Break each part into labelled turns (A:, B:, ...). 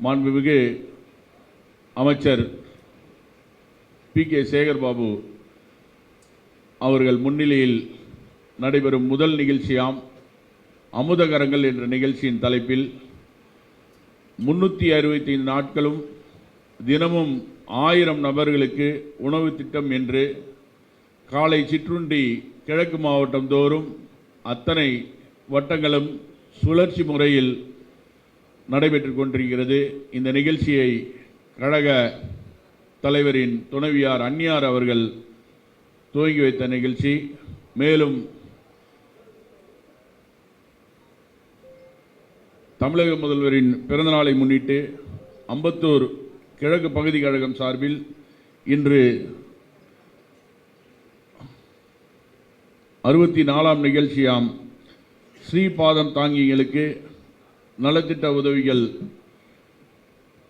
A: மாண்புமிகு அமைச்சர் பி.கே. சேகர்பாபு அவர்கள் முன்னிலையில் நடைபெறும் முதல் நிகழ்ச்சியாம் அமுதகரங்கள் என்ற நிகழ்ச்சியின் தலைப்பில் 365 நாட்களும் தினமும் 1000 நபர்களுக்கு உணவு திட்டம் என்று காலை சிற்றுண்டி கிழக்கு மாவட்டம் தோறும் அத்தனை வட்டங்களும் சுழற்சி முறையில் நடைபெற்று கொண்டிருக்கிறது. இந்த நிகழ்ச்சியை கழக தலைவரின் துணைவியார் அன்னியார் அவர்கள் துவங்கி வைத்த நிகழ்ச்சி. மேலும் தமிழக முதல்வரின் பிறந்தநாளை முன்னிட்டு அம்பத்தூர் கிழக்கு பகுதி கழகம் சார்பில் இன்று 64ஆம் நிகழ்ச்சியாம் ஸ்ரீபாதம் தாங்கிகளுக்கு நலத்திட்ட உதவிகள்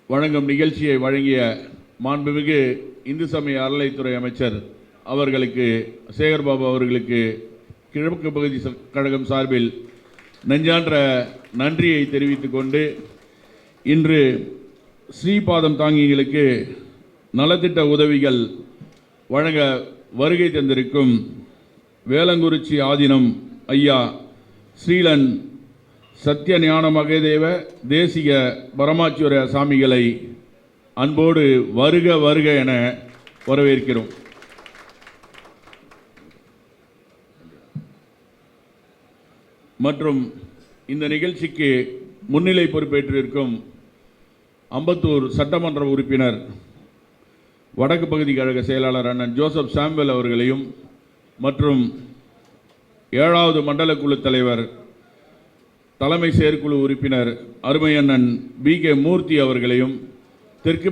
A: வழங்கும் நிகழ்ச்சியை வழங்கிய மாண்புமிகு இந்து சமய அறநிலைத்துறை அமைச்சர் அவர்களுக்கு சேகர்பாபு அவர்களுக்கு கிழக்கு பகுதி கழகம் சார்பில் நெஞ்சான்ற நன்றியை தெரிவித்துக் கொண்டு இன்று ஸ்ரீபாதம் தாங்கிகளுக்கு நலத்திட்ட உதவிகள் வழங்க வருகை தந்திருக்கும் வேலங்குறிச்சி ஆதீனம் ஐயா ஸ்ரீலன் சத்திய ஞான மகதேவ தேசிக பரமாச்சுர சாமிகளை அன்போடு வருக வருக என வரவேற்கிறோம். மற்றும் இந்த நிகழ்ச்சிக்கு முன்னிலை பொறுப்பேற்றிருக்கும் அம்பத்தூர் சட்டமன்ற உறுப்பினர் வடக்கு பகுதி கழக செயலாளர் அண்ணன் ஜோசப் சாம்பல் அவர்களையும் மற்றும் 7வது மண்டல குழு தலைவர் தலைமை செயற்குழு உறுப்பினர் அருமையண்ணன் பி.கே. மூர்த்தி அவர்களையும் தெற்கு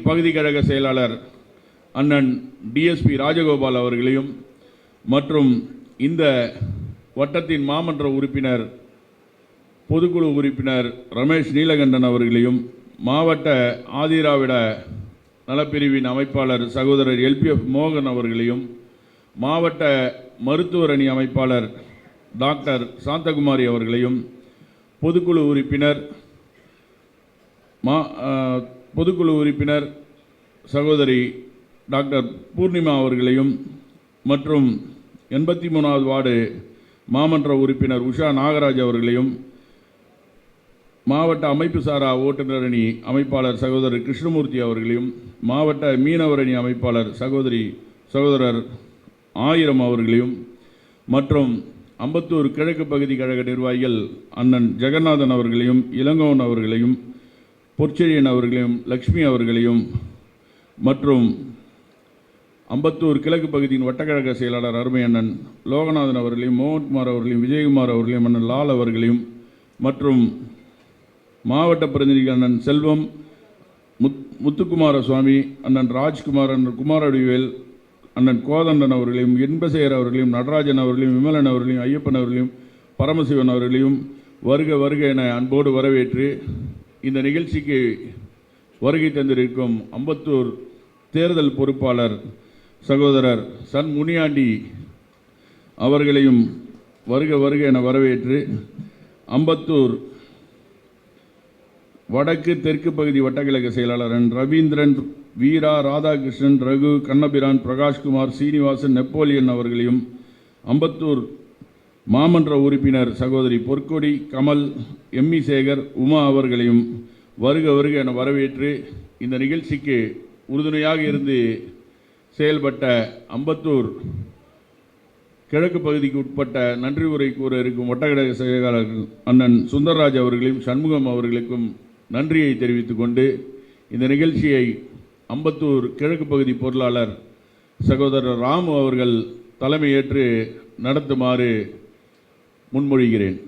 A: பகுதி கழக செயலாளர் அண்ணன் டிஎஸ்பி ராஜகோபால் அவர்களையும் மற்றும் இந்த வட்டத்தின் மாமன்ற உறுப்பினர் பொதுக்குழு உறுப்பினர் ரமேஷ் நீலகண்டன் அவர்களையும் மாவட்ட ஆதிராவிட நலப்பிரிவின் அமைப்பாளர் சகோதரர் எல்பிஎஃப் மோகன் அவர்களையும் மாவட்ட மருத்துவர் அணி அமைப்பாளர் டாக்டர் சாந்தகுமாரி அவர்களையும் பொதுக்குழு உறுப்பினர் சகோதரி டாக்டர் பூர்ணிமா அவர்களையும் மற்றும் 83வது வார்டு மாமன்ற உறுப்பினர் உஷா நாகராஜ் அவர்களையும் மாவட்ட அமைப்பு சாரா ஓட்டுநர் அணி அமைப்பாளர் சகோதரர் கிருஷ்ணமூர்த்தி அவர்களையும் மாவட்ட மீனவர் அணி அமைப்பாளர் சகோதரர் ஆயிரம் அவர்களையும் மற்றும் அம்பத்தூர் கிழக்கு பகுதி கழக நிர்வாகிகள் அண்ணன் ஜெகநாதன் அவர்களையும் இளங்கோவன் அவர்களையும் பொற்செழியன் அவர்களையும் லக்ஷ்மி அவர்களையும் மற்றும் அம்பத்தூர் கிழக்கு பகுதியின் வட்டக்கழக செயலாளர் அருமையண்ணன் லோகநாதன் அவர்களையும் மோகன்குமார் அவர்களையும் விஜயகுமார் அவர்களையும் அண்ணன் லால் அவர்களையும் மற்றும் மாவட்ட பிரதிநிதிகள் அண்ணன் செல்வம் முத்துக்குமார சுவாமி அண்ணன் ராஜ்குமார் அண்ணன் குமாரடிவேல் அண்ணன் கோதண்டன் அவர்களையும் என்பசேகர் அவர்களையும் நடராஜன் அவர்களையும் விமலன் அவர்களையும் ஐயப்பன் அவர்களையும் பரமசிவன் அவர்களையும் வருக வருக என அன்போடு வரவேற்று இந்த நிகழ்ச்சிக்கு வருகை தந்திருக்கும் அம்பத்தூர் தேர்தல் பொறுப்பாளர் சகோதரர் சன் முனியாண்டி அவர்களையும் வருக வருக என வரவேற்று அம்பத்தூர் வடக்கு தெற்கு பகுதி வட்டக்கிழக்கு செயலாளர் ரவீந்திரன் வீரா ராதாகிருஷ்ணன் ரகு கண்ணபிரான் பிரகாஷ்குமார் சீனிவாசன் நெப்போலியன் அவர்களையும் அம்பத்தூர் மாமன்ற உறுப்பினர் சகோதரி பொற்கொடி கமல் எம்மி சேகர் உமா அவர்களையும் வருக வருக என வரவேற்று இந்த நிகழ்ச்சிக்கு உறுதுணையாக இருந்து செயல்பட்ட அம்பத்தூர் கிழக்கு பகுதிக்கு உட்பட்ட நன்றி உரை கூற இருக்கும் வட்டக்கழக செயலாளர் அண்ணன் சுந்தர்ராஜ் அவர்களையும் சண்முகம் அவர்களுக்கும் நன்றியை தெரிவித்துக் கொண்டு இந்த நிகழ்ச்சியை அம்பத்தூர் கிழக்கு பகுதி பொருளாளர் சகோதரர் ராமு அவர்கள் தலைமையேற்று நடத்துமாறு முன்மொழிகிறேன்.